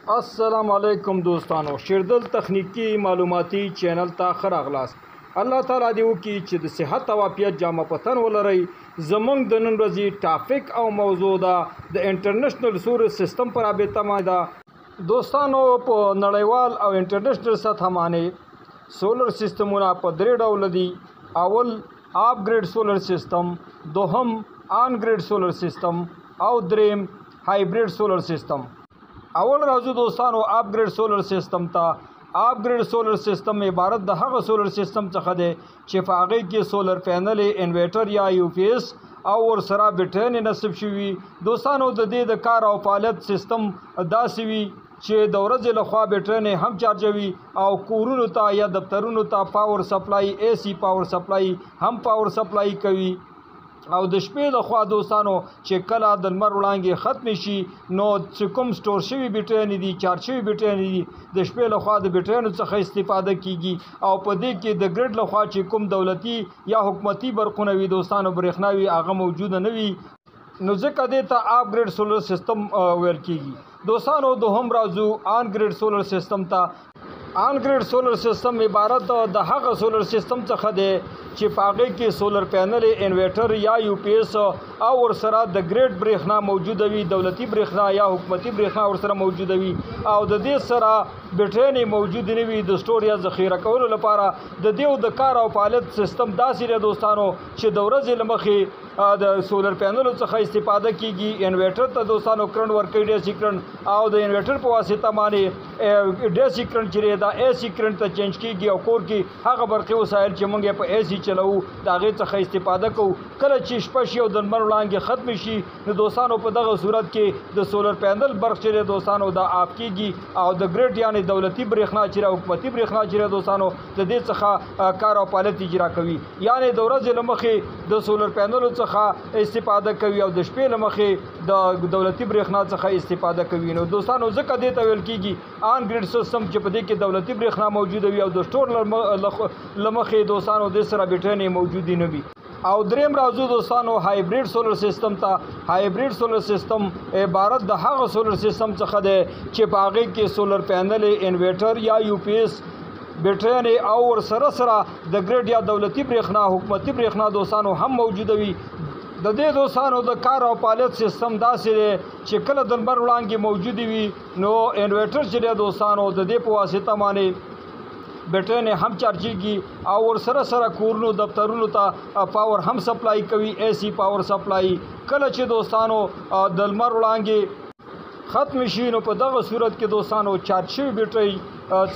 अस्सलाम वालेकुम दोस्तانو शिरदल तखनीकी मालूमाती चैनल ता खरागलास अल्लाह ताला दې وکړي چې د صحت او عافیت جامه پتن ولرئ زمونږ د نن ورځې ټاپک او موضوع ده د انټرنیشنل سولر سیستم پر رابطه ده دوستانو په نړیوال او انټرنیشنل سطح باندې سولر سیستمونه په درې ډول دي اول اپ ګریډ سولر سیستم دوهم آن ګریډ سولر سیستم او دریم هایبرید سولر سیستم اول راځو دوستانو اپ ګریډ سولر سیستم ته اپ ګریډ سولر سیستم عبارت د هغه سولر سیستم څخه دی چې په هغه کې سولر پینل انورټر یا یو پی ایس او ورسره بیټرۍ نصب شوي دوستانو د دې د کار او فعالیت سیستم داسې وي چې د ورځې لخوا بیټرۍ هم چارجوي او کورونو ته یا دفترونو ته پاور سپلای اے سی پاور سپلای هم پاور سپلای کوي او د شپې لخوا دوستانو چې کله د لمر وړانګې ختم شي نو چې کوم سټور شوي بیټرۍ دي چارج شوي بیټرۍ دي د شپې لخوا د بیټرۍ څخه استفاده کیږي او په دې کې د ګریډ لخوا چې کوم دولتي یا حکومتي برقونه وي دوستانو برېښنا وي هغه موجوده نه وي نو ځکه دې ته اپ ګریډ سولر سیستم ویل کیږي دوستانو دوهم راځو آن ګریډ سولر سیستم ته آن ګریډ سولر سیستم عبارت د هغه سولر سیستم څخه دی چې په هغې کې سولر پینل انورټر یا یو پی ایس او ورسره د ګریډ برېښنا موجوده وي دولتي برېښنا یا حکومتي برېښنا ورسره موجوده وي او د دې سره بیټرۍ موجود نه وي د سټور یا ذخیره کولو لپاره د دې د کار او فعالیت سیستم داسې دی دوستانو چې د ورځې له مخې د سولر پینلو څخه استفاده کیږي انورټر ته دوستانو کرنټ ورکوي ډیسي کرنټ او د انورټر په واسطه باندې ډیسي کرنټ چې دا اے سی کرنټ ته چینج کیږي او کور کې هغه برقي وسایل چې موږ په اے سی چلو د هغې څخه استفاده کوو کله چې شپه شي او د لمر وړانګې ختم شي نو دوستانو په دغه صورت کې د سولر پینل برق چې دی دوستانو دا آف کیږي او د ګریډ یعنې دولتي برېښنا چې حکومتي برېښنا چې دوستانو د دې څخه کار او فعالیت اجرا کوي یعنې د ورځې له مخې د سولر پینلو څخه استفاده کوي او د شپې له مخې د دولتي برېښنا څخه استفاده کوي نو دوستانو ځکه دې ته ویل کیږي آن ګریډ سیستم چې په دې کې دولتي برېښنا موجوده وي او د سټور له مخې دوستانو د سره بیټرۍ موجودې نه وي او دریم راځو دوستانو هایبرید سولر سیستم ته هایبرید سولر سیستم عبارت د هغه سولر سیستم څخه دی چې په هغې کې سولر پینل انورټر یا یو پی ایس بیټرۍ او ورسره سره د ګریډ یا دولتي برېښنا حکومتي برېښنا دوستانو هم موجوده وي د دې دوستانو د کار او فعالیت سیستم داسې دی چې کله د لمر وړانګې موجودې وي نو انورټر چې دی دوستانو د دې په واسطه باندې بیټرۍ هم چارجېږي او ورسره سره کورونو دفترونو ته پاور هم سپلای کوي اے سی پاور سپلای کله چې دوستانو د لمر وړانګې ختم شي نو په دغه صورت کې دوستانو چارج شوي بیټرۍ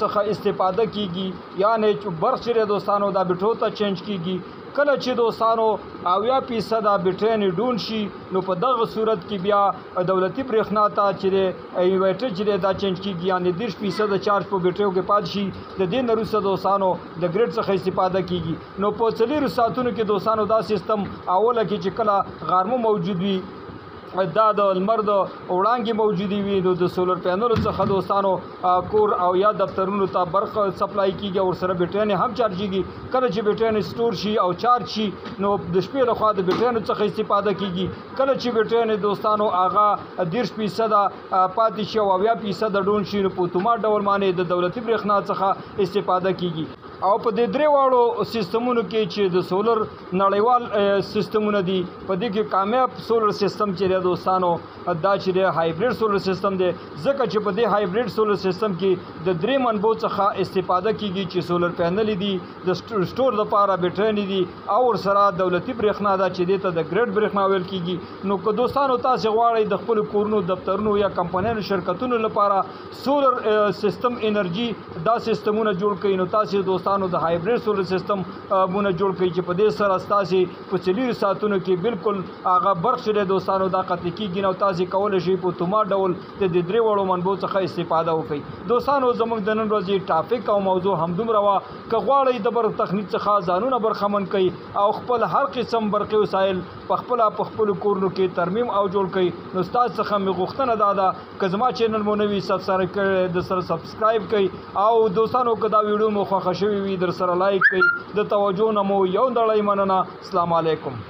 څخه استفاده کیږي یعنې برق چې دوستانو دا بیټرو ته چینج کیږي کله چې دوستانو 80% بیټرۍ ډون شي نو په دغه صورت کې بیا دولتي برېښنا ته چې انورټر چې دا چینج کیږي یعنې 30% چارج په بیټریو کې پاتې شي د دې نه وروسته دوستانو د ګریډ څخه استفاده کیږي نو په 4 ساعتونو کې دوستانو دا سیستم اوله کې چې کله غرمه موجود وي دا د لمر د وړانګې موجودې وي نو د سولر پینلو څخه دوستانو کور او یا دفترونو ته برق سپلای کیږي او ورسره بیټرۍ هم چارجېږي کله چې بیټرۍ سټور شي او چارج شي نو د شپې لخوا د بیټرۍ څخه استفاده کیږي کله چې بیټرۍ دوستانو هغه 30% پاتې شي او 80% ډون شي نو په اتومات ډول باندې د دولتي برېښنا څخه استفاده کیږي او په دې درې واړو سیستمونو کې چې د سولر نړیوال سیستمونه دي په دې کې کامیاب سولر سیستم چې دی دوستانو دا چې دی هایبرید سولر سیستم دی ځکه چې په دې هایبرید سولر سیستم کې د درې منبعو څخه استفاده کیږي چې سولر پینل دي د سټور لپاره بیټرۍ دي او ورسره دولتي برېښنا ده چې دې ته د ګریډ برېښنا ویل کیږي نو که دوستانو تاسې غواړئ د خپلو کورونو دفترونو یا کمپنیانو شرکتونو لپاره سولر سیستم انرژي دا سیستمونه جوړ کړئ نو تاسې دوستانو د هایبرید سولر سیستم مونه جوړ کړئ چې په دې سره ستاسې په 4 ساعتونو کې بالکل هغه برق چې دی دوستانو دا قطع کیږي نو تاسې کولی شئ په اتومات ډول د دې درې وړو منبعو څخه استفاده وکړئ دوستانو زموږ د نن ورځې ټاپک او موضوع همدومره وه که غواړئ د برق تخنیک څخه ځانونه برخمن کړئ او خپل هر قسم برقي وسایل په خپلو کورونو کې ترمیم او جوړ کړئ نو ستاسو څخه مې غوښتنه دا ده که زما چینل مو نه وي سبسکرایب کړئ او دوستانو که دا ویډیو مو خوښه شوې وي در سره لایک کړئ د توجه نه مو یو نړۍ مننه السلام علیکم